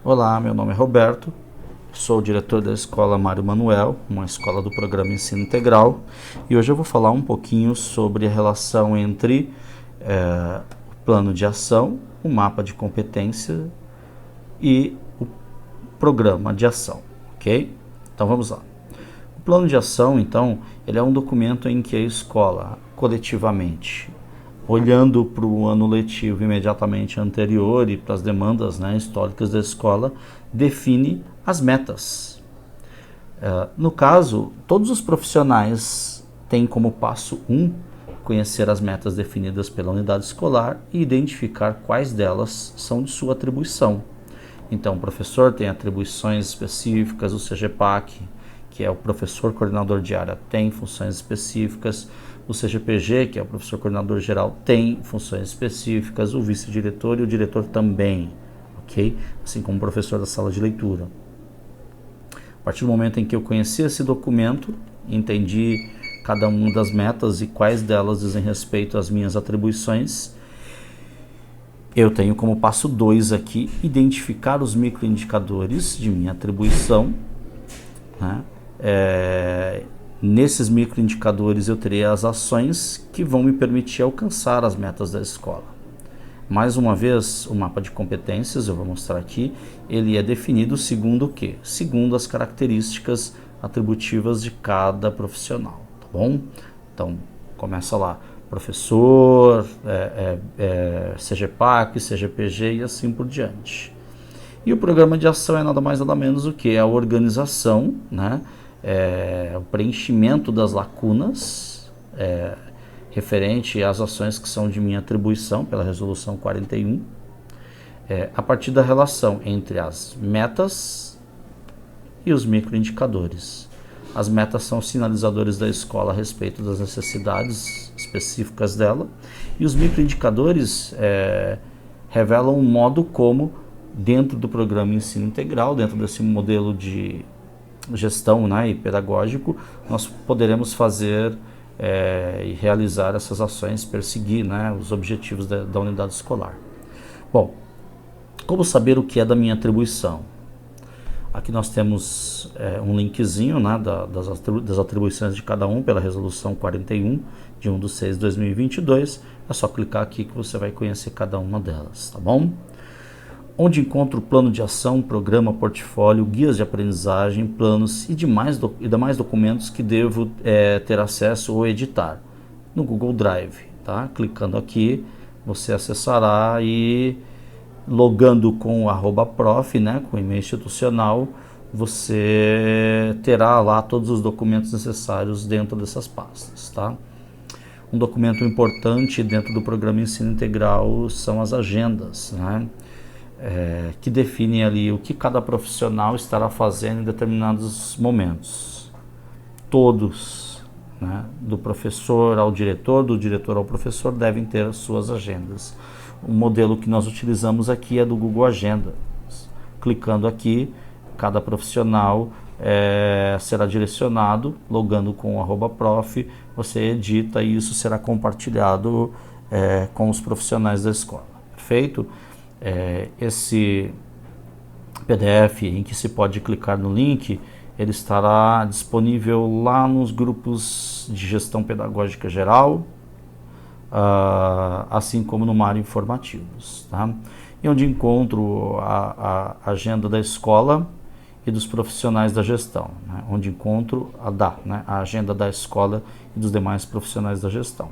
Olá, meu nome é Roberto, sou o diretor da Escola Mário Manuel, uma escola do programa Ensino Integral, e hoje eu vou falar um pouquinho sobre a relação entre o plano de ação, o mapa de competência e o programa de ação, ok? Então vamos lá. O plano de ação, então, ele é um documento em que a escola, coletivamente, olhando para o ano letivo imediatamente anterior e para as demandas históricas da escola, define as metas. No caso, todos os profissionais têm como passo 1 conhecer as metas definidas pela unidade escolar e identificar quais delas são de sua atribuição. Então, o professor tem atribuições específicas, o CGPAC, que é o professor coordenador de área, tem funções específicas, o CGPG, que é o professor coordenador geral, tem funções específicas, o vice-diretor e o diretor também, ok? Assim como o professor da sala de leitura. A partir do momento em que eu conheci esse documento, entendi cada uma das metas e quais delas dizem respeito às minhas atribuições, eu tenho como passo 2 aqui, identificar os microindicadores de minha atribuição. Nesses microindicadores eu terei as ações que vão me permitir alcançar as metas da escola. Mais uma vez, o mapa de competências, eu vou mostrar aqui, ele é definido segundo o quê? Segundo as características atributivas de cada profissional, tá bom? Então, começa lá, professor, CGPAC, CGPG e assim por diante. E o programa de ação é nada mais nada menos do que a organização, o preenchimento das lacunas referente às ações que são de minha atribuição pela resolução 41, a partir da relação entre as metas e os microindicadores. As metas são sinalizadores da escola a respeito das necessidades específicas dela, e os microindicadores revelam um modo como, dentro do programa Ensino Integral, dentro desse modelo de gestão e pedagógico, nós poderemos fazer e realizar essas ações, perseguir os objetivos da unidade escolar. Bom, como saber o que é da minha atribuição? Aqui nós temos um linkzinho das atribuições de cada um pela resolução 41 de 1/6/2022. É só clicar aqui que você vai conhecer cada uma delas, tá bom? Onde encontro o plano de ação, programa, portfólio, guias de aprendizagem, planos e demais documentos que devo ter acesso ou editar. No Google Drive, tá? Clicando aqui, você acessará e logando com o @prof, com o e-mail institucional, você terá lá todos os documentos necessários dentro dessas pastas, tá? Um documento importante dentro do programa Ensino Integral são as agendas, que definem ali o que cada profissional estará fazendo em determinados momentos. Todos, do professor ao diretor, do diretor ao professor, devem ter as suas agendas. O modelo que nós utilizamos aqui é do Google Agenda. Clicando aqui, cada profissional será direcionado, logando com o @prof, você edita e isso será compartilhado com os profissionais da escola. Perfeito? Esse PDF em que se pode clicar no link, ele estará disponível lá nos grupos de gestão pedagógica geral, assim como no Mário Informativos, tá? E onde encontro a agenda da escola e dos profissionais da gestão, onde encontro a agenda da escola e dos demais profissionais da gestão.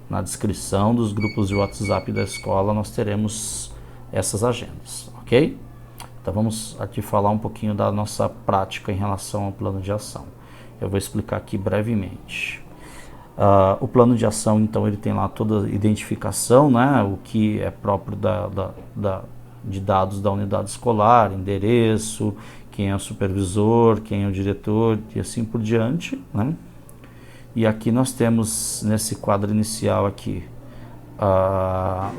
Na descrição dos grupos de WhatsApp da escola nós teremos essas agendas, ok? Então vamos aqui falar um pouquinho da nossa prática em relação ao plano de ação. Eu vou explicar aqui brevemente. O plano de ação, então, ele tem lá toda a identificação, o que é próprio de dados da unidade escolar, endereço, quem é o supervisor, quem é o diretor e assim por diante, E aqui nós temos, nesse quadro inicial aqui,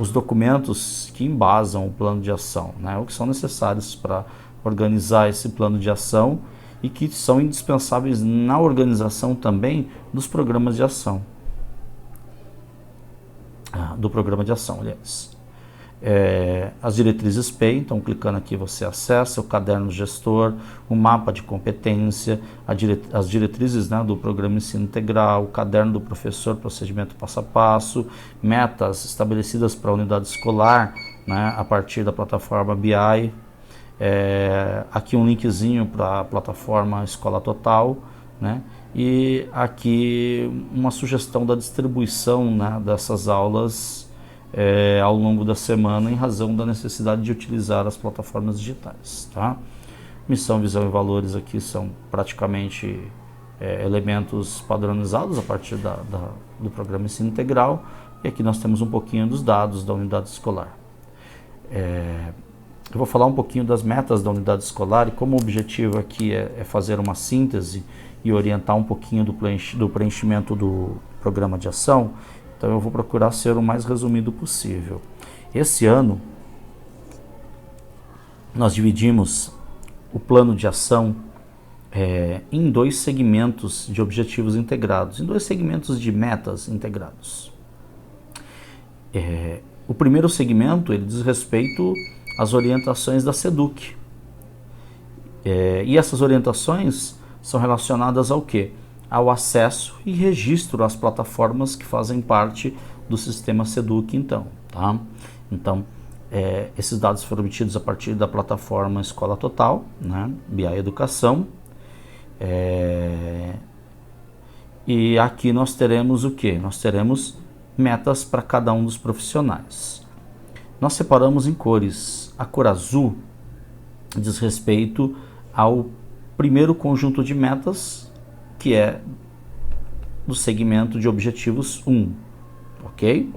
os documentos que embasam o plano de ação, o que são necessários para organizar esse plano de ação e que são indispensáveis na organização também dos programas de ação, do programa de ação, aliás. as diretrizes PEI, então clicando aqui você acessa o caderno gestor, o mapa de competência, as diretrizes, né, do programa ensino integral, o caderno do professor, procedimento passo a passo, metas estabelecidas para a unidade escolar, né, a partir da plataforma BI, aqui um linkzinho para a plataforma Escola Total, né, e aqui uma sugestão da distribuição, né, dessas aulas ao longo da semana, em razão da necessidade de utilizar as plataformas digitais. Tá? Missão, visão e valores aqui são praticamente elementos padronizados a partir do programa ensino integral, e aqui nós temos um pouquinho dos dados da unidade escolar. Eu vou falar um pouquinho das metas da unidade escolar, e como o objetivo aqui é fazer uma síntese e orientar um pouquinho do preenchimento do programa de ação. Então eu vou procurar ser o mais resumido possível. Esse ano, nós dividimos o plano de ação em 2 segmentos de objetivos integrados, em 2 segmentos de metas integrados. O primeiro segmento, ele diz respeito às orientações da SEDUC. E essas orientações são relacionadas ao quê? Ao acesso e registro às plataformas que fazem parte do sistema SEDUC, então. Tá? Então, esses dados foram obtidos a partir da plataforma Escola Total, né? BI Educação. E aqui nós teremos o quê? Nós teremos metas para cada um dos profissionais. Nós separamos em cores. A cor azul diz respeito ao primeiro conjunto de metas, que é do segmento de objetivos 1, ok?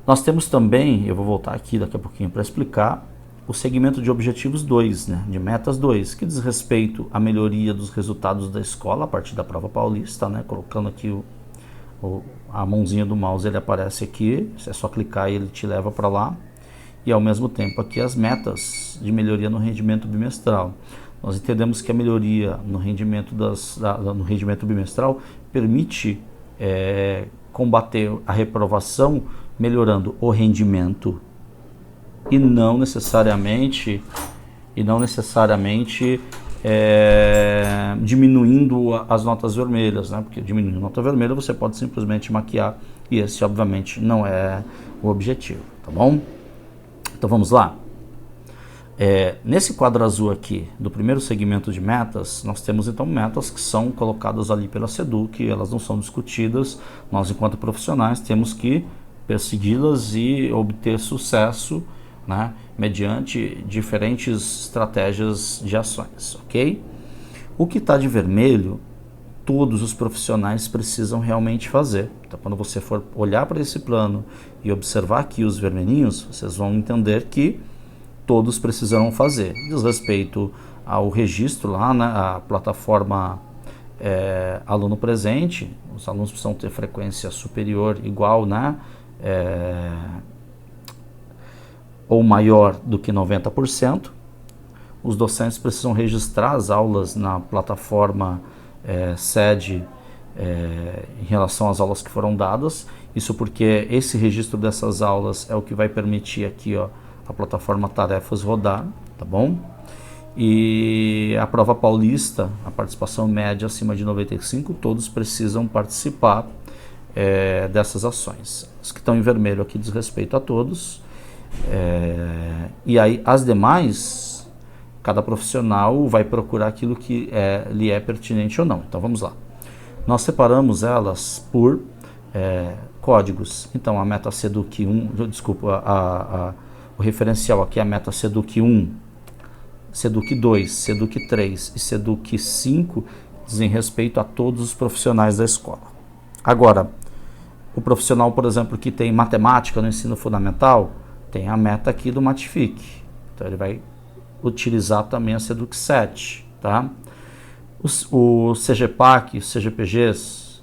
Nós temos também, eu vou voltar aqui daqui a pouquinho para explicar, o segmento de objetivos 2, né, de metas 2, que diz respeito à melhoria dos resultados da escola a partir da prova paulista, né, colocando aqui a mãozinha do mouse, ele aparece aqui, é só clicar e ele te leva para lá, e ao mesmo tempo aqui as metas de melhoria no rendimento bimestral. Nós entendemos que a melhoria no rendimento, no rendimento bimestral permite combater a reprovação melhorando o rendimento e não necessariamente diminuindo as notas vermelhas, né? Porque diminuindo a nota vermelha você pode simplesmente maquiar, e esse obviamente não é o objetivo, tá bom? Então vamos lá. Nesse quadro azul aqui, do primeiro segmento de metas, nós temos então metas que são colocadas ali pela SEDUC, elas não são discutidas, nós enquanto profissionais temos que persegui-las e obter sucesso, né, mediante diferentes estratégias de ações, ok? O que está de vermelho, todos os profissionais precisam realmente fazer. Então quando você for olhar para esse plano e observar aqui os vermelhinhos, vocês vão entender que todos precisarão fazer. Diz respeito ao registro lá na plataforma aluno presente, os alunos precisam ter frequência superior, igual, né, ou maior do que 90%. Os docentes precisam registrar as aulas na plataforma SED em relação às aulas que foram dadas. Isso porque esse registro dessas aulas é o que vai permitir aqui, ó, a plataforma Tarefas rodar, tá bom? E a prova paulista, a participação média acima de 95, todos precisam participar dessas ações. Os que estão em vermelho aqui diz respeito a todos. E aí as demais, cada profissional vai procurar aquilo que lhe é pertinente ou não. Então vamos lá. Nós separamos elas por códigos. Então a meta SEDUC 1, desculpa, o referencial aqui é a meta SEDUC 1, SEDUC 2, SEDUC 3 e SEDUC 5 dizem respeito a todos os profissionais da escola. Agora, o profissional, por exemplo, que tem matemática no ensino fundamental, tem a meta aqui do Matific. Então ele vai utilizar também a SEDUC 7, tá? O CGPAC, os CGPGs,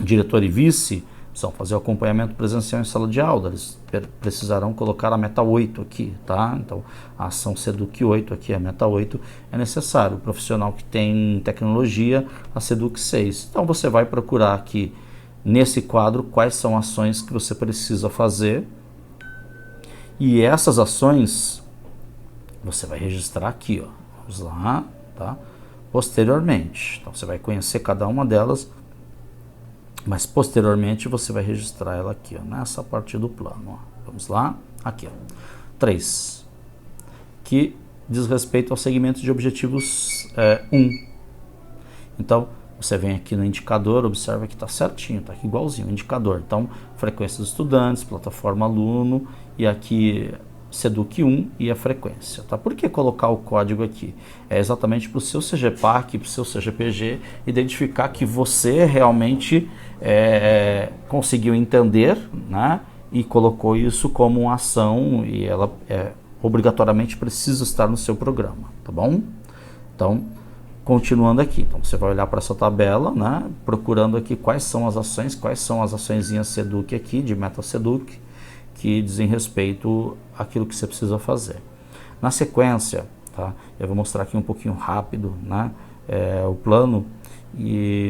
diretor e vice, precisam fazer o acompanhamento presencial em sala de aula, eles precisarão colocar a meta 8 aqui, tá? Então, a ação SEDUC 8 aqui, a meta 8, é necessário. O profissional que tem tecnologia, a SEDUC 6. Então, você vai procurar aqui, nesse quadro, quais são ações que você precisa fazer, E essas ações você vai registrar aqui, ó. Vamos lá, tá? Posteriormente. Então você vai conhecer cada uma delas, mas posteriormente você vai registrar ela aqui, ó, nessa parte do plano, ó. Vamos lá, aqui, ó. 3, que diz respeito ao segmento de objetivos 1. Então, você vem aqui no indicador, observa que está certinho, está aqui igualzinho o indicador. Então, frequência dos estudantes, plataforma aluno, e aqui SEDUC 1 e a frequência. Tá? Por que colocar o código aqui? É exatamente para o seu CGPAC, para o seu CGPG, identificar que você realmente conseguiu entender, né? E colocou isso como uma ação, e ela obrigatoriamente precisa estar no seu programa, tá bom? Então, continuando aqui, então você vai olhar para essa tabela, né, procurando aqui quais são as açõezinhas SEDUC aqui, de meta SEDUC, que dizem respeito àquilo que você precisa fazer. Na sequência, tá, eu vou mostrar aqui um pouquinho rápido, né, o plano,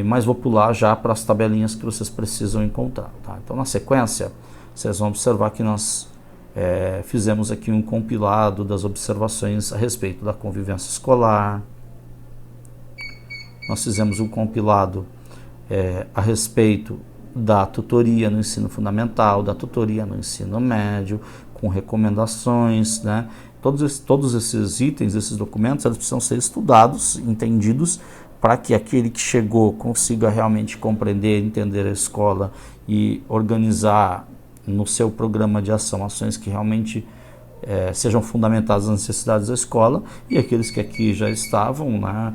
mas vou pular já para as tabelinhas que vocês precisam encontrar. Tá? Então, na sequência, vocês vão observar que nós fizemos aqui um compilado das observações a respeito da convivência escolar. Nós fizemos um compilado a respeito da tutoria no ensino fundamental, da tutoria no ensino médio, com recomendações, né? Todos esses itens, esses documentos, eles precisam ser estudados, entendidos, para que aquele que chegou consiga realmente compreender, entender a escola e organizar no seu programa de ação ações que realmente sejam fundamentadas nas necessidades da escola, e aqueles que aqui já estavam, né,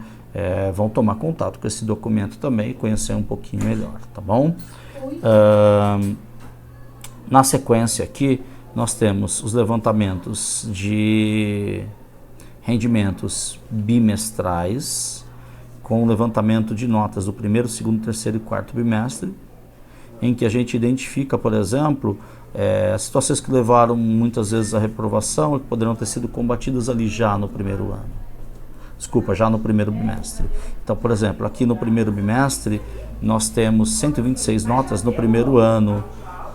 vão tomar contato com esse documento também e conhecer um pouquinho melhor, tá bom? Na sequência aqui, nós temos os levantamentos de rendimentos bimestrais, com o levantamento de notas do primeiro, segundo, terceiro e quarto bimestre, em que a gente identifica, por exemplo, situações que levaram muitas vezes à reprovação e que poderão ter sido combatidas ali já no primeiro ano. Desculpa, já no primeiro bimestre. Então, por exemplo, aqui no primeiro bimestre, nós temos 126 notas no primeiro ano.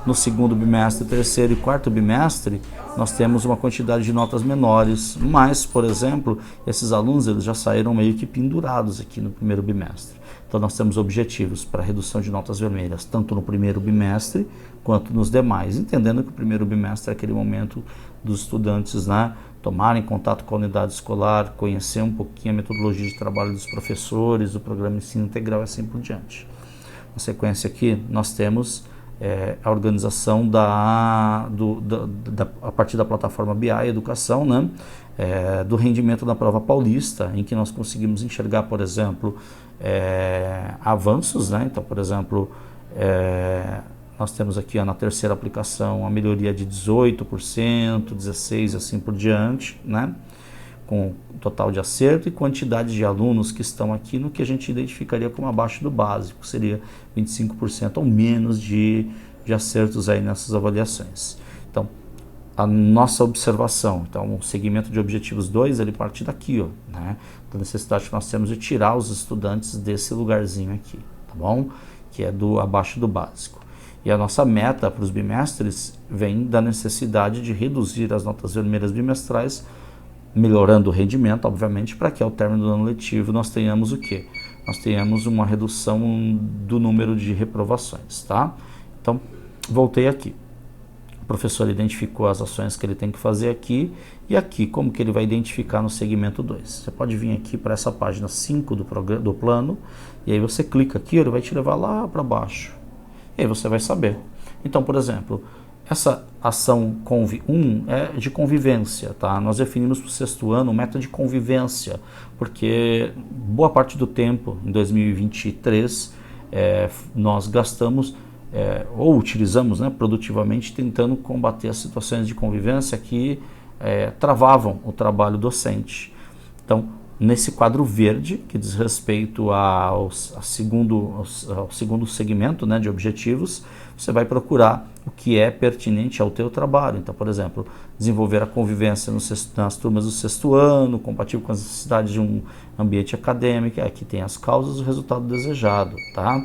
No segundo bimestre, terceiro e quarto bimestre, nós temos uma quantidade de notas menores. Mas, por exemplo, esses alunos eles já saíram meio que pendurados aqui no primeiro bimestre. Então, nós temos objetivos para redução de notas vermelhas, tanto no primeiro bimestre quanto nos demais. Entendendo que o primeiro bimestre é aquele momento dos estudantes, né, tomarem contato com a unidade escolar, conhecer um pouquinho a metodologia de trabalho dos professores, o programa Ensino Integral e assim por diante. Na sequência aqui, nós temos a organização a partir da plataforma BI Educação, né, do rendimento da prova paulista, em que nós conseguimos enxergar, por exemplo, avanços, né? Então, por exemplo, nós temos aqui na terceira aplicação a melhoria de 18%, 16% e assim por diante, né? Com total de acerto e quantidade de alunos que estão aqui no que a gente identificaria como abaixo do básico, seria 25% ou menos de acertos aí nessas avaliações. Então, a nossa observação, então o segmento de objetivos 2, ele parte daqui, ó, né? Da necessidade que nós temos de tirar os estudantes desse lugarzinho aqui, tá bom? Que é do abaixo do básico. E a nossa meta para os bimestres vem da necessidade de reduzir as notas vermelhas bimestrais, melhorando o rendimento, obviamente, para que ao término do ano letivo nós tenhamos o quê? Nós tenhamos uma redução do número de reprovações, tá? Então, voltei aqui. O professor identificou as ações que ele tem que fazer aqui, e aqui, como que ele vai identificar no segmento 2? Você pode vir aqui para essa página 5 do plano, e aí você clica aqui, ele vai te levar lá para baixo. E aí você vai saber. Então, por exemplo, essa ação Conv1 é de convivência, tá? Nós definimos para o sexto ano um método de convivência, porque boa parte do tempo, em 2023, nós gastamos ou utilizamos, né, produtivamente, tentando combater as situações de convivência que travavam o trabalho docente. Então, nesse quadro verde, que diz respeito ao segundo segmento, né, de objetivos, você vai procurar o que é pertinente ao teu trabalho. Então, por exemplo, desenvolver a convivência nas turmas do sexto ano, compatível com as necessidades de um ambiente acadêmico, aqui tem as causas e o resultado desejado, tá?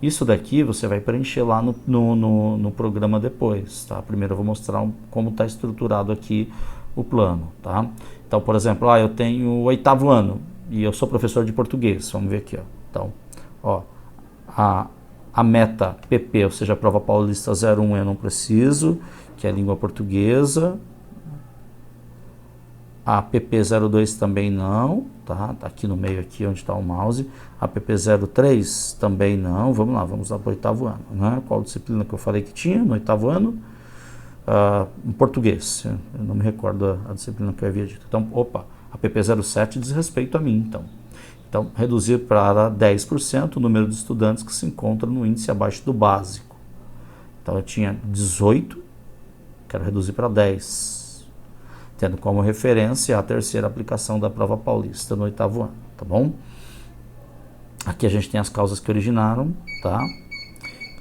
Isso daqui você vai preencher lá no programa depois, tá? Primeiro eu vou mostrar como está estruturado aqui o plano, tá? Então, por exemplo, eu tenho o 8º ano e eu sou professor de português, vamos ver aqui, ó. Então, ó, a meta PP, ou seja, a prova paulista 01 eu não preciso, que é a língua portuguesa. A PP02 também não, tá? Tá aqui no meio, aqui onde está o mouse. A PP03 também não. Vamos lá, vamos lá para o 8º ano, né? Qual disciplina que eu falei que tinha no 8º ano? Em português, eu não me recordo a disciplina que eu havia dito. Então, opa, a PP07 diz respeito a mim, então. Então, reduzir para 10% o número de estudantes que se encontram no índice abaixo do básico. Então, eu tinha 18, quero reduzir para 10, tendo como referência a terceira aplicação da prova paulista no 8º ano, tá bom? Aqui a gente tem as causas que originaram, tá?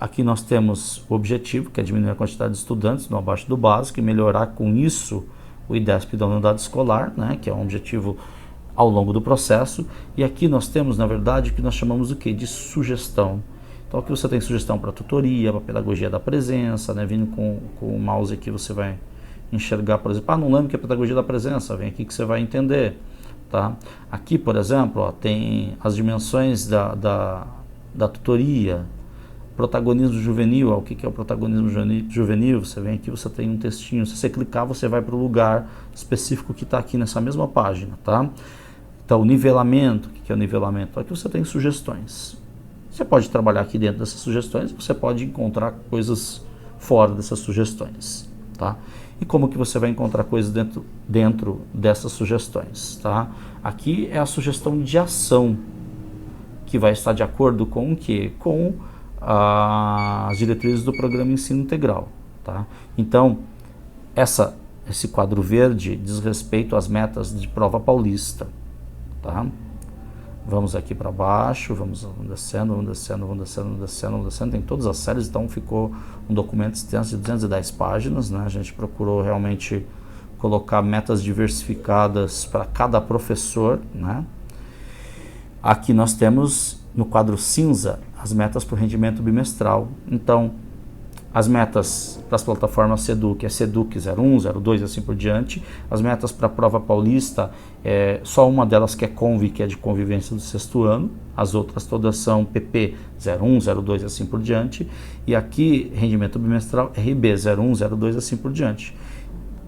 Aqui nós temos o objetivo, que é diminuir a quantidade de estudantes no abaixo do básico e melhorar com isso o IDESP da unidade escolar, né? Que é um objetivo ao longo do processo. E aqui nós temos, na verdade, o que nós chamamos o quê? De sugestão. Então aqui você tem sugestão para tutoria, para pedagogia da presença, né? Vindo com o mouse aqui você vai enxergar, por exemplo, não lembro o que é pedagogia da presença, vem aqui que você vai entender, tá? Aqui, por exemplo, ó, tem as dimensões da tutoria, protagonismo juvenil, ó, o que é o protagonismo juvenil, você vem aqui, você tem um textinho, se você clicar você vai para o lugar específico que está aqui nessa mesma página, tá? Então, nivelamento, o que é o nivelamento? Aqui você tem sugestões. Você pode trabalhar aqui dentro dessas sugestões, você pode encontrar coisas fora dessas sugestões, tá? E como que você vai encontrar coisas dentro dessas sugestões, tá? Aqui é a sugestão de ação, que vai estar de acordo com o quê? Com as diretrizes do programa Ensino Integral, tá? Então, esse quadro verde diz respeito às metas de prova paulista, tá? Vamos aqui para baixo, vamos descendo, tem todas as séries, então ficou um documento extenso de 210 páginas, né? A gente procurou realmente colocar metas diversificadas para cada professor, né? Aqui nós temos, no quadro cinza, as metas para o rendimento bimestral. Então, as metas para as plataformas SEDUC é SEDUC 01, 02 e assim por diante. As metas para a prova paulista, só uma delas que é CONVI, que é de convivência do 6º ano. As outras todas são PP 01, 02 e assim por diante. E aqui, rendimento bimestral, RB 01, 02 e assim por diante.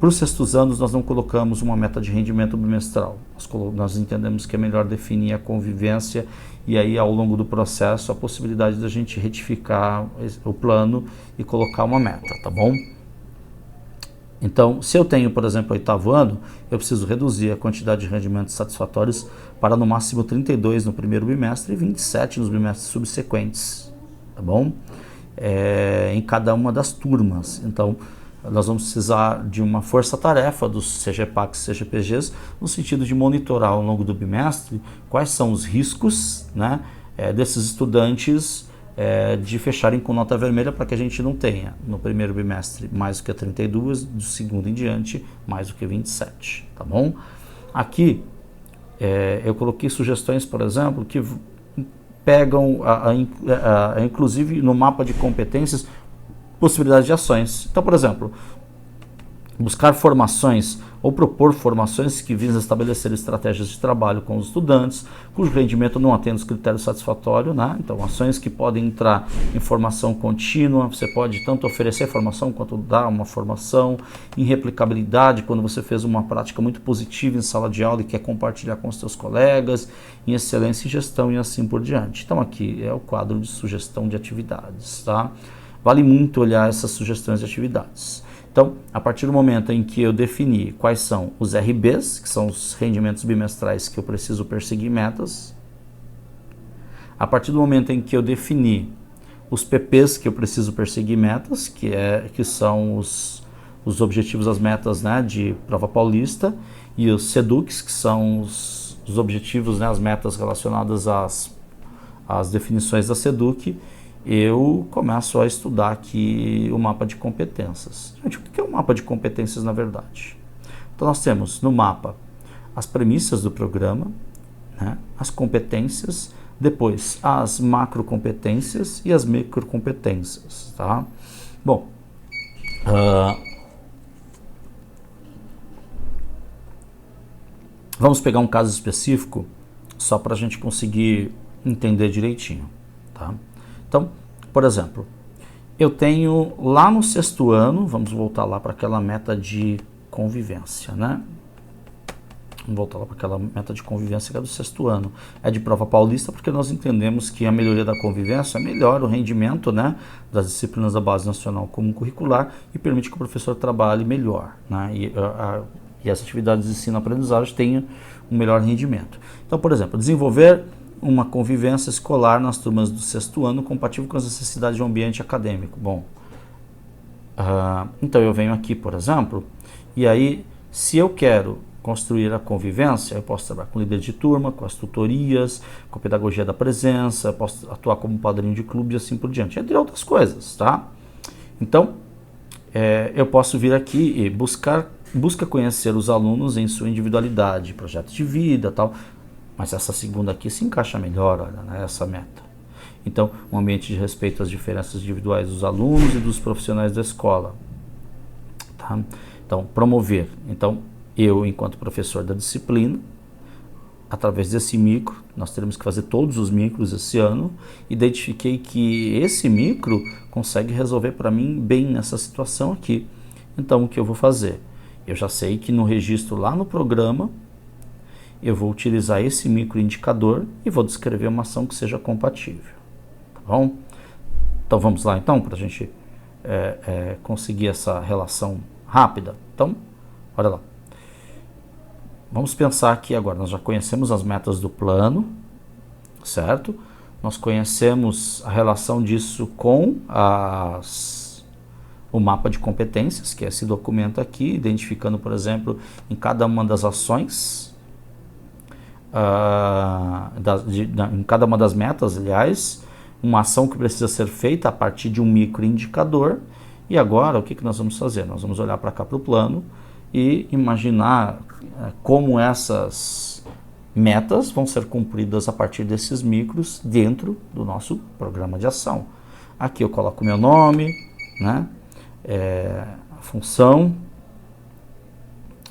Para os 6º anos, nós não colocamos uma meta de rendimento bimestral. Nós entendemos que é melhor definir a convivência e aí, ao longo do processo, a possibilidade da gente retificar o plano e colocar uma meta, tá bom? Então, se eu tenho, por exemplo, 8º ano, eu preciso reduzir a quantidade de rendimentos satisfatórios para no máximo 32 no primeiro bimestre e 27 nos bimestres subsequentes, tá bom? Em cada uma das turmas. Então, nós vamos precisar de uma força-tarefa dos CGPACs e CGPGs no sentido de monitorar ao longo do bimestre quais são os riscos, né, desses estudantes de fecharem com nota vermelha, para que a gente não tenha no primeiro bimestre mais do que 32, do segundo em diante mais do que 27, tá bom? Aqui eu coloquei sugestões, por exemplo, que pegam, inclusive no mapa de competências, possibilidades de ações. Então, por exemplo, buscar formações ou propor formações que visam estabelecer estratégias de trabalho com os estudantes, cujo rendimento não atende os critérios satisfatórios, né? Então, ações que podem entrar em formação contínua, você pode tanto oferecer formação quanto dar uma formação, em replicabilidade, quando você fez uma prática muito positiva em sala de aula e quer compartilhar com os seus colegas, em excelência em gestão e assim por diante. Então, aqui é o quadro de sugestão de atividades, tá? Vale muito olhar essas sugestões de atividades. Então, a partir do momento em que eu defini quais são os RBs, que são os rendimentos bimestrais que eu preciso perseguir metas, a partir do momento em que eu defini os PPs que eu preciso perseguir metas, que são os objetivos, as metas, né, de prova paulista, e os SEDUCs, que são os objetivos, né, as metas relacionadas às definições da SEDUC, eu começo a estudar aqui o mapa de competências. Gente, o que é um mapa de competências na verdade? Então nós temos no mapa as premissas do programa, né, as competências, Depois, as macrocompetências e as microcompetências, tá? Bom, vamos pegar um caso específico só para a gente conseguir entender direitinho, tá? Então, por exemplo, eu tenho lá no 6º ano, vamos voltar lá para aquela meta de convivência, né? Vamos voltar lá para aquela meta de convivência que é do 6º ano. É de prova paulista porque nós entendemos que a melhoria da convivência melhora o rendimento, né, das disciplinas da base nacional comum curricular e permite que o professor trabalhe melhor, né, e as atividades de ensino-aprendizagem tenham um melhor rendimento. Então, por exemplo, desenvolver uma convivência escolar nas turmas do 6º ano compatível com as necessidades de um ambiente acadêmico. Bom, então eu venho aqui, por exemplo, e aí, se eu quero construir a convivência, eu posso trabalhar com líder de turma, com as tutorias, com a pedagogia da presença, eu posso atuar como padrinho de clube e assim por diante, entre outras coisas, tá? Então, eu posso vir aqui e busca conhecer os alunos em sua individualidade, projeto de vida, tal, mas essa segunda aqui se encaixa melhor, olha, né, essa meta. Então, um ambiente de respeito às diferenças individuais dos alunos e dos profissionais da escola, tá? Então, promover. Então, eu, enquanto professor da disciplina, através desse micro, nós teremos que fazer todos os micros esse ano, identifiquei que esse micro consegue resolver para mim bem nessa situação aqui. Então, o que eu vou fazer? Eu já sei que no registro lá no programa, eu vou utilizar esse microindicador e vou descrever uma ação que seja compatível. Tá bom? Então, vamos lá então, para a gente conseguir essa relação rápida. Então, olha lá. Vamos pensar aqui agora, nós já conhecemos as metas do plano, certo? Nós conhecemos a relação disso com o mapa de competências, que é esse documento aqui, identificando, por exemplo, em cada uma das ações, em cada uma das metas, aliás, uma ação que precisa ser feita a partir de um microindicador. E agora, o que nós vamos fazer? Nós vamos olhar para cá para o plano e imaginar como essas metas vão ser cumpridas a partir desses micros dentro do nosso programa de ação. Aqui eu coloco meu nome, né? A função,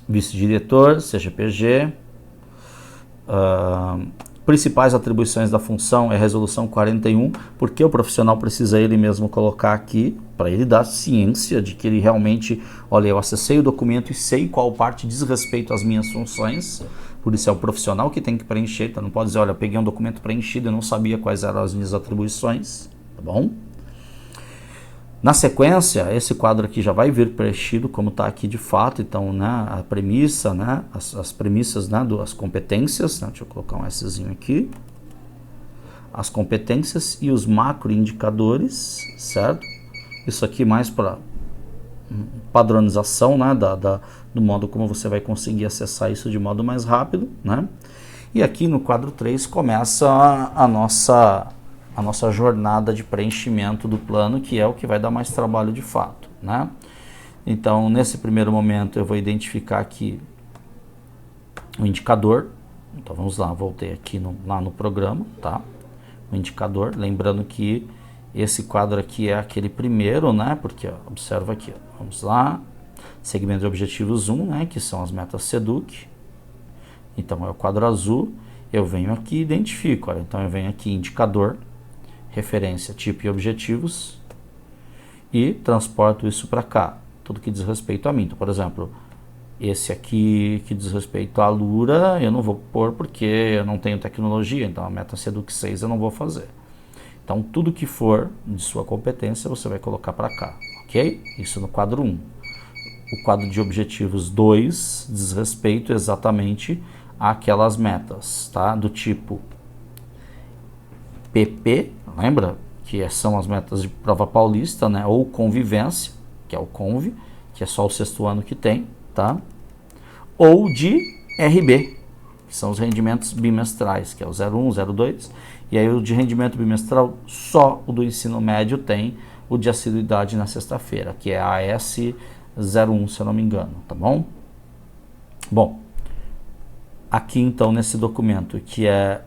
vice-diretor, CGPG, principais atribuições da função é a resolução 41, porque o profissional precisa ele mesmo colocar aqui, para ele dar ciência de que ele realmente, olha, eu acessei o documento e sei qual parte diz respeito às minhas funções, por isso é o profissional que tem que preencher, então não pode dizer, olha, eu peguei um documento preenchido e não sabia quais eram as minhas atribuições, tá bom? Na sequência, esse quadro aqui já vai vir preenchido como está aqui de fato, então, né, a premissa, né, as premissas, né, das competências, né, deixa eu colocar um Szinho aqui, as competências e os macroindicadores, certo? Isso aqui mais para padronização, né, do modo como você vai conseguir acessar isso de modo mais rápido, né? E aqui no quadro 3 começa a nossa jornada de preenchimento do plano, que é o que vai dar mais trabalho de fato, né? Então, nesse primeiro momento, eu vou identificar aqui o indicador. Então, vamos lá, voltei aqui lá no programa, tá? O indicador, lembrando que esse quadro aqui é aquele primeiro, né? Porque, ó, observa aqui, ó, vamos lá, segmento de objetivos 1, né? Que são as metas SEDUC. Então, é o quadro azul. Eu venho aqui e identifico, olha, então eu venho aqui indicador, referência, tipo e objetivos, e transporto isso para cá, tudo que diz respeito a mim. Então, por exemplo, esse aqui que diz respeito à Alura, eu não vou pôr porque eu não tenho tecnologia, então a meta SEDUC 6 eu não vou fazer. Então, tudo que for de sua competência, você vai colocar para cá, ok? Isso no quadro 1. O quadro de objetivos 2 diz respeito exatamente àquelas metas, tá? Do tipo PP, lembra? Que são as metas de prova paulista, né? Ou convivência, que é o CONV, que é só o 6º ano que tem, tá? Ou de RB, que são os rendimentos bimestrais, que é o 01, 02, e aí o de rendimento bimestral, só o do ensino médio tem o de assiduidade na sexta-feira, que é a AS01, se eu não me engano, tá bom? Bom, aqui então nesse documento, que é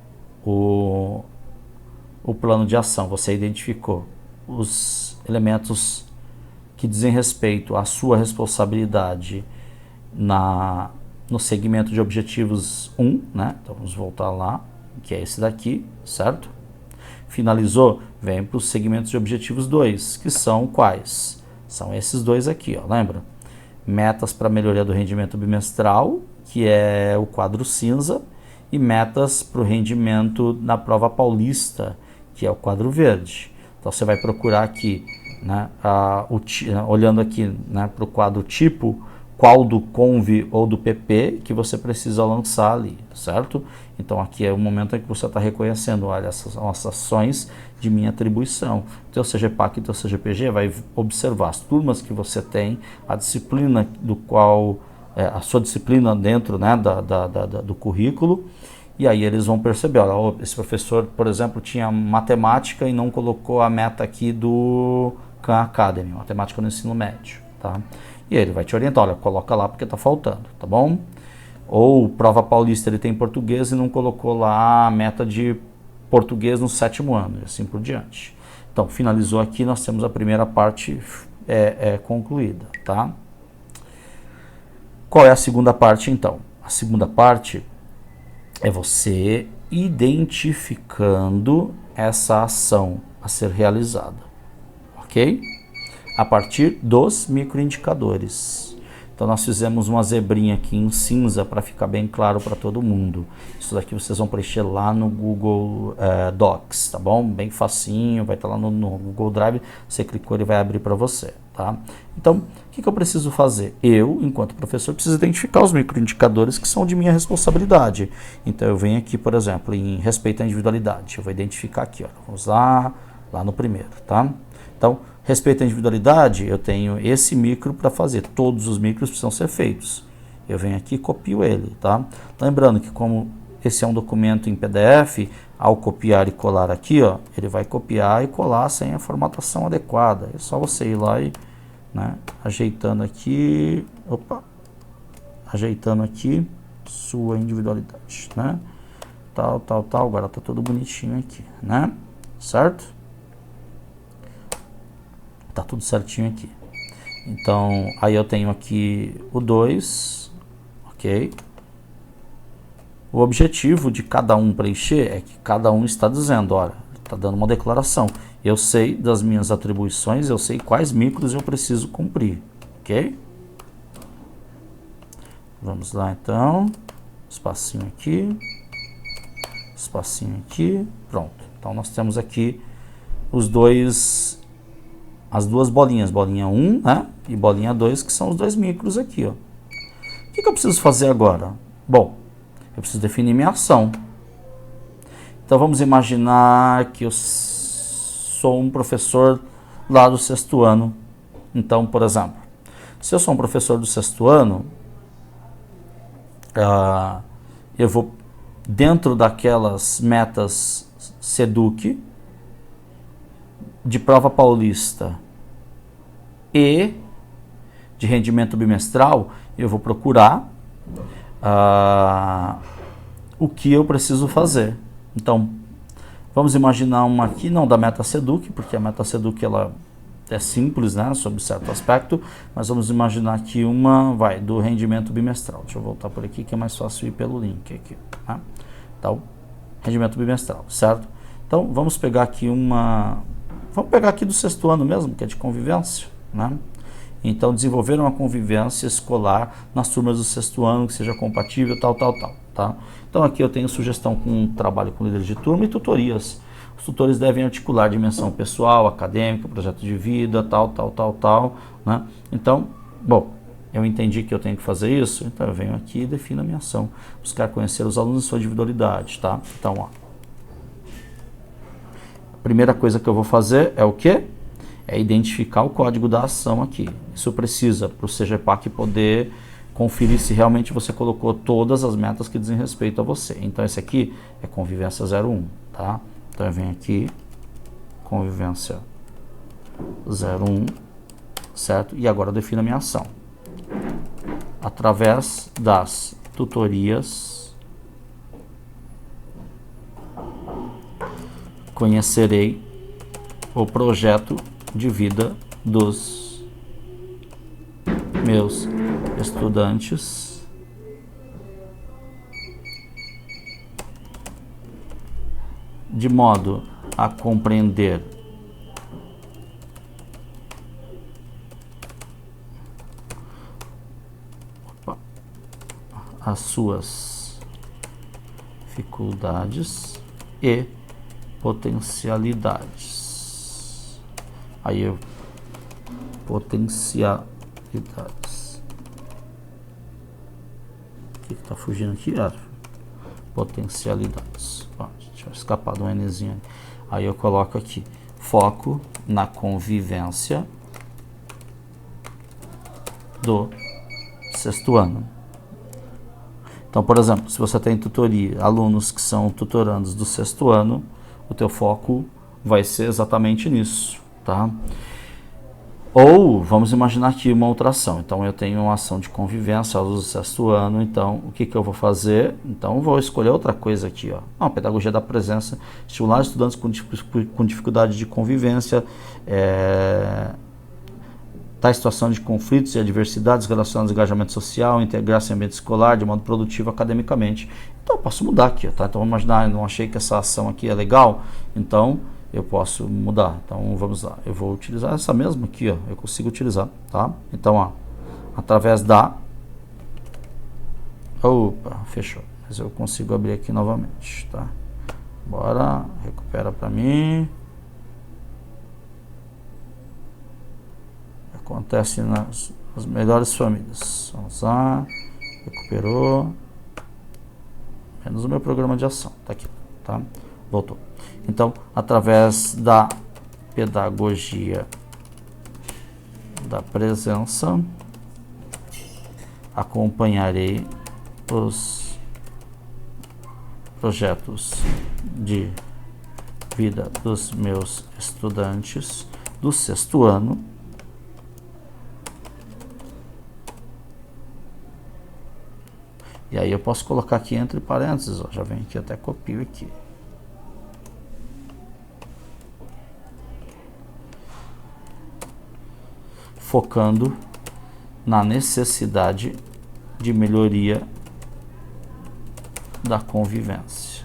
o plano de ação, você identificou os elementos que dizem respeito à sua responsabilidade no segmento de objetivos 1, né? Então vamos voltar lá, que é esse daqui, certo? Finalizou, vem para os segmentos de objetivos 2, que são quais? São esses dois aqui, ó, lembra? Metas para melhoria do rendimento bimestral, que é o quadro cinza, e metas para o rendimento na prova paulista, que é o quadro verde. Então você vai procurar aqui, né, olhando aqui, né, para o quadro tipo, qual do CONV ou do PP que você precisa lançar ali, certo? Então aqui é o momento em que você está reconhecendo, olha, essas são as ações de minha atribuição. Teu CGPAC e teu CGPG vai observar as turmas que você tem, a disciplina do qual, a sua disciplina dentro, né, do currículo, e aí eles vão perceber, olha, esse professor, por exemplo, tinha matemática e não colocou a meta aqui do Khan Academy, matemática no ensino médio, tá? E aí ele vai te orientar, olha, coloca lá porque está faltando, tá bom? Ou prova paulista, ele tem português e não colocou lá a meta de português no 7º ano, e assim por diante. Então, finalizou aqui, nós temos a primeira parte concluída, tá? Qual é a segunda parte, então? A segunda parte é você identificando essa ação a ser realizada, ok? A partir dos microindicadores. Então nós fizemos uma zebrinha aqui em cinza para ficar bem claro para todo mundo. Isso daqui vocês vão preencher lá no Google Docs, tá bom? Bem facinho, vai estar lá no Google Drive, você clicou, ele vai abrir para você, tá? Então, o que eu preciso fazer? Eu, enquanto professor, preciso identificar os microindicadores que são de minha responsabilidade. Então eu venho aqui, por exemplo, em respeito à individualidade, eu vou identificar aqui, ó, vamos lá no primeiro, tá? Então, respeito à individualidade, eu tenho esse micro para fazer. Todos os micros precisam ser feitos. Eu venho aqui e copio ele, tá? Lembrando que como esse é um documento em PDF, ao copiar e colar aqui, ó, ele vai copiar e colar sem a formatação adequada. É só você ir lá e, né, ajeitando aqui, ajeitando aqui sua individualidade, né? Tal, agora tá tudo bonitinho aqui, né? Certo? Tá tudo certinho aqui. Então, aí eu tenho aqui o 2, ok? O objetivo de cada um preencher é que cada um está dizendo, olha, está dando uma declaração. Eu sei das minhas atribuições, eu sei quais micros eu preciso cumprir, ok? Vamos lá então, espacinho aqui, pronto. Então nós temos aqui as duas bolinhas, bolinha 1, né, e bolinha 2, que são os dois micros aqui, ó. O que eu preciso fazer agora? Bom, eu preciso definir minha ação. Então vamos imaginar que eu sou um professor lá do 6º ano. Então, por exemplo, se eu sou um professor do 6º ano, eu vou, dentro daquelas metas SEDUC, de prova paulista e de rendimento bimestral, eu vou procurar o que eu preciso fazer. Então, vamos imaginar uma aqui, não da meta SEDUC, porque a meta SEDUC ela é simples, né, sobre certo aspecto, mas vamos imaginar aqui uma, do rendimento bimestral. Deixa eu voltar por aqui que é mais fácil ir pelo link aqui, né? Então, rendimento bimestral, certo? Então, vamos pegar aqui vamos pegar aqui do 6º ano mesmo, que é de convivência, né? Então, desenvolver uma convivência escolar nas turmas do 6º ano, que seja compatível, tá? Então, aqui eu tenho sugestão com trabalho com líderes de turma e tutorias. Os tutores devem articular dimensão pessoal, acadêmica, projeto de vida, né? Então, bom, eu entendi que eu tenho que fazer isso, então eu venho aqui e defino a minha ação. Buscar conhecer os alunos e sua individualidade, tá? Então, ó. Primeira coisa que eu vou fazer é o quê? É identificar o código da ação aqui. Isso precisa para o CGPAC poder conferir se realmente você colocou todas as metas que dizem respeito a você. Então esse aqui é convivência 01, tá? Então eu venho aqui, convivência 01, certo? E agora eu defino a minha ação. Através das tutorias conhecerei o projeto de vida dos meus estudantes de modo a compreender as suas dificuldades e potencialidades. Aí eu potencialidades. O que está fugindo aqui? Potencialidades. Ó, deixa eu escapar de um Nzinho. Aí eu coloco aqui foco na convivência do sexto ano. Então, por exemplo, se você tem tutoria, alunos que são tutorandos do sexto ano, o teu foco vai ser exatamente nisso, tá? Ou, vamos imaginar aqui uma outra ação. Então, eu tenho uma ação de convivência aos do sexto ano, então, o que eu vou fazer? Então, eu vou escolher outra coisa aqui, ó. Não, pedagogia da presença, estimular estudantes com dificuldade de convivência, tais situação de conflitos e adversidades relacionadas ao engajamento social, integrar-se em ambiente escolar de modo produtivo academicamente. Então, eu posso mudar aqui, ó, tá? Então, vamos imaginar, eu não achei que essa ação aqui é legal, então eu posso mudar. Então, vamos lá. Eu vou utilizar essa mesma aqui, ó. Eu consigo utilizar, tá? Então, ó, através da... Opa, fechou. Mas eu consigo abrir aqui novamente, tá? Bora, recupera para mim. Acontece nas melhores famílias. Vamos lá. Recuperou. Menos o meu programa de ação. Tá aqui, tá? Voltou. Então, através da pedagogia da presença, acompanharei os projetos de vida dos meus estudantes do sexto ano e aí eu posso colocar aqui entre parênteses, ó, já vem aqui, até copio aqui. Focando na necessidade de melhoria da convivência.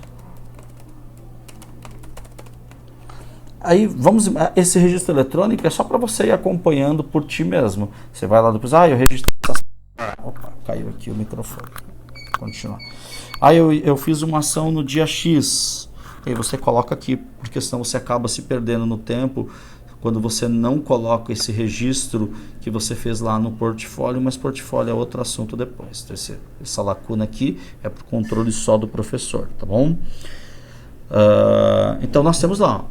Aí vamos, esse registro eletrônico é só para você ir acompanhando por ti mesmo. Você vai lá depois, eu registrei essa... Opa, caiu aqui o microfone. Continuar. Aí eu fiz uma ação no dia X. Aí você coloca aqui, porque senão você acaba se perdendo no tempo quando você não coloca esse registro que você fez lá no portfólio, mas portfólio é outro assunto depois. Então, essa lacuna aqui é para o controle só do professor, tá bom? Então nós temos lá,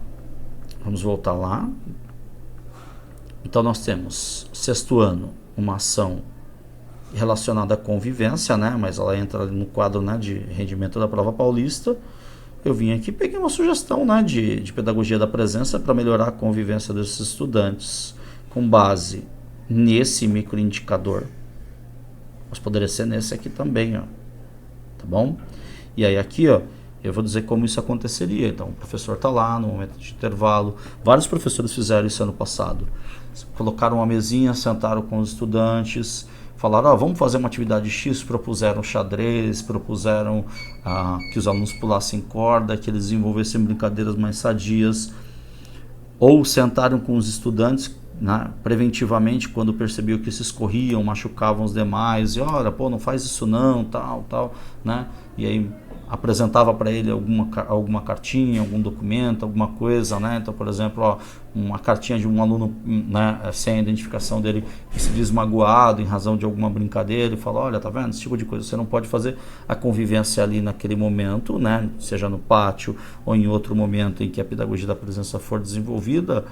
vamos voltar lá. Então nós temos sexto ano, uma ação relacionada à convivência, né? Mas ela entra ali no quadro, né, de rendimento da prova paulista. Eu vim aqui e peguei uma sugestão, né, de pedagogia da presença para melhorar a convivência desses estudantes com base nesse microindicador. Mas poderia ser nesse aqui também, ó. Tá bom? E aí aqui, ó, eu vou dizer como isso aconteceria. Então, o professor está lá no momento de intervalo. Vários professores fizeram isso ano passado. Colocaram uma mesinha, sentaram com os estudantes, falaram, vamos fazer uma atividade X, propuseram xadrez, propuseram que os alunos pulassem corda, que eles desenvolvessem brincadeiras mais sadias, ou sentaram com os estudantes, né, preventivamente, quando percebiam que se escorriam, machucavam os demais, e olha, não faz isso não, tal, né, e aí apresentava para ele alguma cartinha, algum documento, alguma coisa, né? Então, por exemplo, uma cartinha de um aluno, né, sem a identificação dele, que se diz magoado em razão de alguma brincadeira, e fala, olha, tá vendo, esse tipo de coisa você não pode fazer. A convivência ali naquele momento, né, seja no pátio ou em outro momento em que a pedagogia da presença for desenvolvida,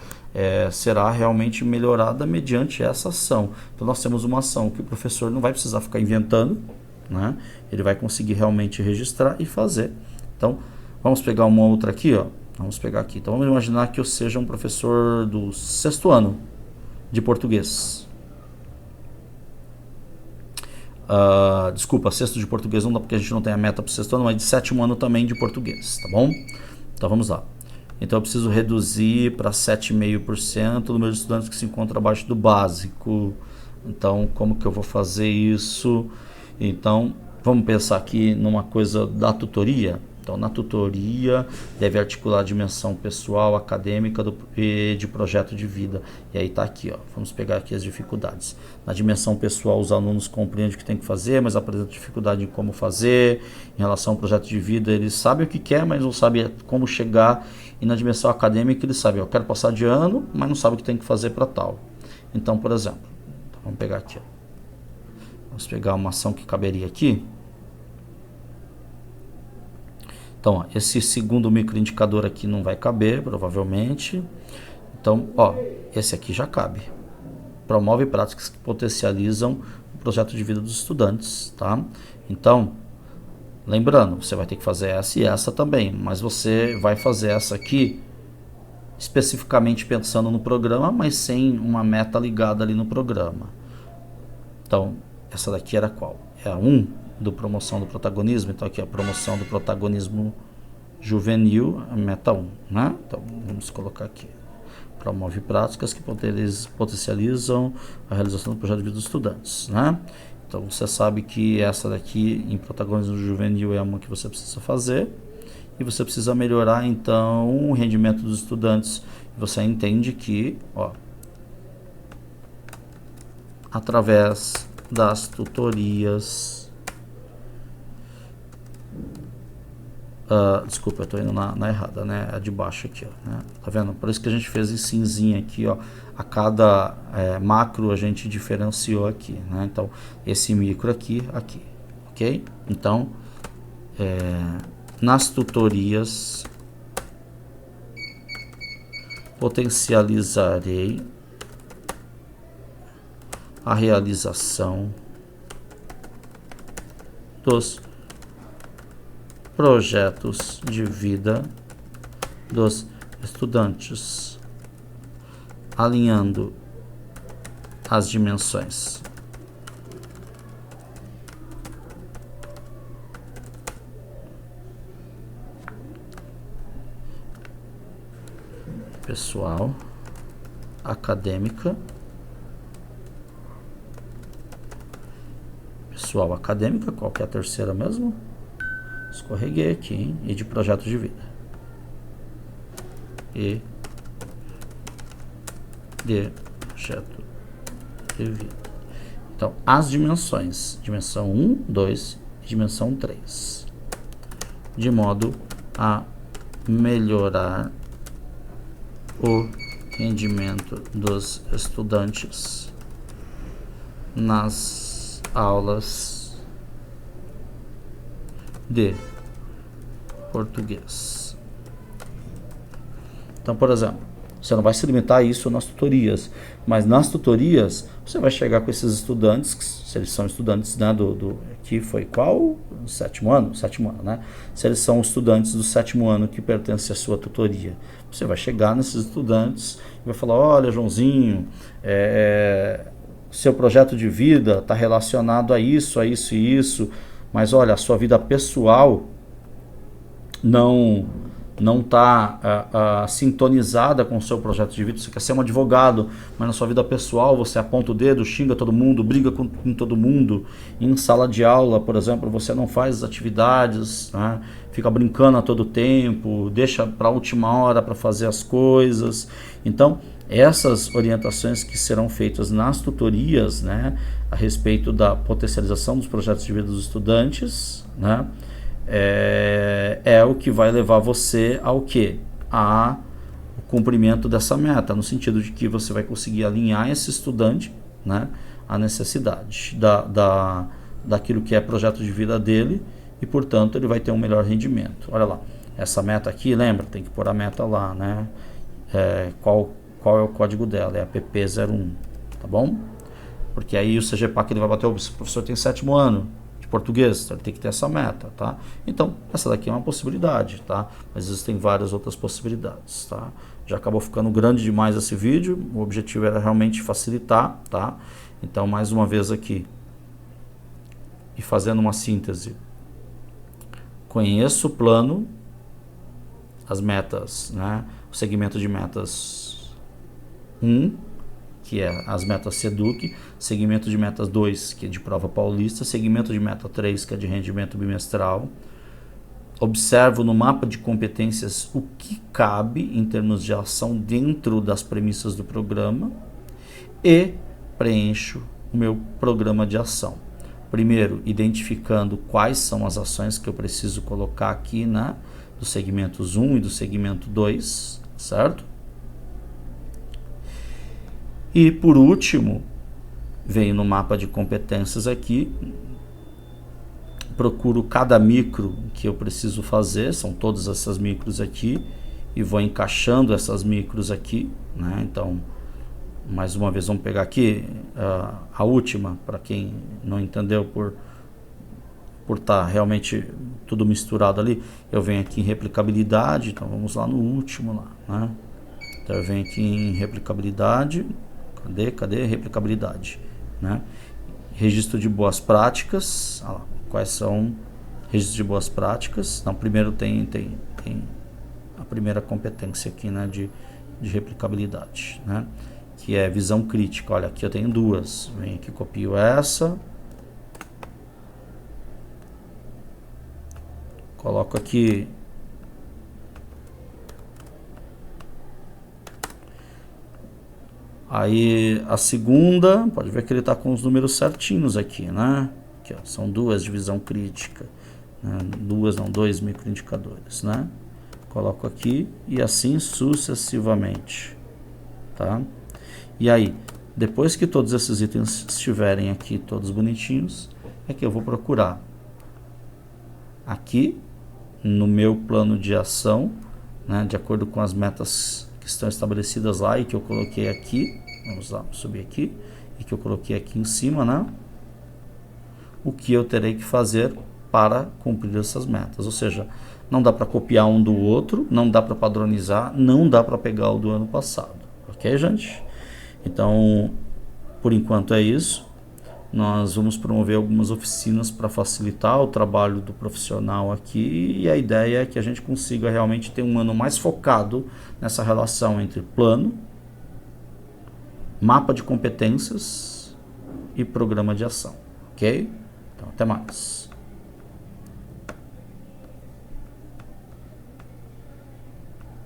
será realmente melhorada mediante essa ação. Então nós temos uma ação que o professor não vai precisar ficar inventando, né? Ele vai conseguir realmente registrar e fazer. Então, vamos pegar uma outra aqui, ó. Vamos pegar aqui. Então, vamos imaginar que eu seja um professor do sexto ano de português. Desculpa, sexto de português não dá porque a gente não tem a meta para o sexto ano, mas de sétimo ano também de português, tá bom? Então, vamos lá. então eu preciso reduzir para 7,5% o número de estudantes que se encontram abaixo do básico. Então, como que eu vou fazer isso? Então, vamos pensar aqui numa coisa da tutoria. Então, na tutoria, deve articular a dimensão pessoal, acadêmica e de projeto de vida. E aí está aqui, ó. Vamos pegar aqui as dificuldades. Na dimensão pessoal, os alunos compreendem o que tem que fazer, mas apresentam dificuldade em como fazer. Em relação ao projeto de vida, eles sabem o que quer, mas não sabem como chegar. E na dimensão acadêmica, eles sabem, eu quero passar de ano, mas não sabem o que tem que fazer para tal. Então, por exemplo, vamos pegar aqui, ó. Vamos pegar uma ação que caberia aqui. Então, ó, esse segundo microindicador aqui não vai caber, provavelmente. Então, ó, esse aqui já cabe. Promove práticas que potencializam o projeto de vida dos estudantes, tá? Então, lembrando, você vai ter que fazer essa e essa também, mas você vai fazer essa aqui especificamente pensando no programa, mas sem uma meta ligada ali no programa. Então, essa daqui era qual? É a 1 do promoção do protagonismo. Então aqui é a promoção do protagonismo juvenil, a meta 1, né? Então vamos colocar aqui. Promove práticas que potencializam a realização do projeto de vida dos estudantes, né? Então você sabe que essa daqui em protagonismo juvenil é uma que você precisa fazer. E você precisa melhorar então o rendimento dos estudantes. Você entende que, ó, através das tutorias, desculpa, eu estou indo na errada, né? A de baixo aqui, ó, né? Tá vendo? Por isso que a gente fez em cinzinha aqui, ó. A cada macro a gente diferenciou aqui, né? Então, esse micro aqui, ok? Então, nas tutorias, potencializarei a realização dos projetos de vida dos estudantes, alinhando as dimensões pessoal, acadêmica, qual que é a terceira mesmo? Escorreguei aqui, hein? E de projeto de vida. E de projeto de vida. Então, as dimensões, dimensão 1, 2 e dimensão 3, de modo a melhorar o rendimento dos estudantes nas aulas de português. Então, por exemplo, você não vai se limitar a isso nas tutorias, mas nas tutorias você vai chegar com esses estudantes, se eles são estudantes, né, aqui foi qual? Sétimo ano, né? Se eles são estudantes do sétimo ano que pertencem à sua tutoria, você vai chegar nesses estudantes e vai falar, olha, Joãozinho, seu projeto de vida está relacionado a isso e isso, mas olha, a sua vida pessoal não está sintonizada com o seu projeto de vida. Você quer ser um advogado, mas na sua vida pessoal você aponta o dedo, xinga todo mundo, briga com todo mundo. Em sala de aula, por exemplo, você não faz as atividades, né? Fica brincando a todo tempo, deixa para a última hora para fazer as coisas. Então, essas orientações que serão feitas nas tutorias, né, a respeito da potencialização dos projetos de vida dos estudantes, né, é o que vai levar você ao quê? A o cumprimento dessa meta, no sentido de que você vai conseguir alinhar esse estudante, né, à necessidade daquilo que é projeto de vida dele e, portanto, ele vai ter um melhor rendimento. Olha lá, essa meta aqui, lembra? Tem que pôr a meta lá, né? Qual é o código dela? É a PP01, tá bom? Porque aí o CGPAC ele vai bater, o professor tem sétimo ano de português, ele tem que ter essa meta, tá? Então, essa daqui é uma possibilidade, tá? Mas existem várias outras possibilidades, tá? Já acabou ficando grande demais esse vídeo, o objetivo era realmente facilitar, tá? Então, mais uma vez aqui, e fazendo uma síntese, conheço o plano as metas, né? O segmento de metas 1, que é as metas SEDUC, segmento de metas 2, que é de prova paulista, segmento de meta 3, que é de rendimento bimestral. Observo no mapa de competências o que cabe em termos de ação dentro das premissas do programa e preencho o meu programa de ação. Primeiro, identificando quais são as ações que eu preciso colocar aqui, né, dos segmentos 1 e do segmento 2, certo? E por último, venho no mapa de competências aqui, procuro cada micro que eu preciso fazer, são todas essas micros aqui, e vou encaixando essas micros aqui, né? Então, mais uma vez, vamos pegar aqui a última, para quem não entendeu por estar realmente tudo misturado ali. Eu venho aqui em replicabilidade, então vamos lá no último lá, né? Então eu venho aqui em replicabilidade, cadê replicabilidade, né? Registro de boas práticas, olha lá, quais são registros de boas práticas. Então primeiro tem a primeira competência aqui, né, de replicabilidade, né, que é visão crítica. Olha, aqui eu tenho duas, venho aqui, copio essa, coloco aqui aí a segunda, pode ver que ele está com os números certinhos aqui, né? Aqui, ó, são duas de visão crítica, né? Dois microindicadores, né? Coloco aqui e assim sucessivamente, tá? E aí, depois que todos esses itens estiverem aqui todos bonitinhos, é que eu vou procurar aqui no meu plano de ação, né, de acordo com as metas que estão estabelecidas lá e que eu coloquei aqui. Vamos lá, subir aqui e que eu coloquei aqui em cima, né? O que eu terei que fazer para cumprir essas metas. Ou seja, não dá para copiar um do outro, não dá para padronizar, não dá para pegar o do ano passado. Ok, gente? Então, por enquanto é isso. Nós vamos promover algumas oficinas para facilitar o trabalho do profissional aqui, e a ideia é que a gente consiga realmente ter um ano mais focado nessa relação entre plano, mapa de competências e programa de ação, ok? Então, até mais.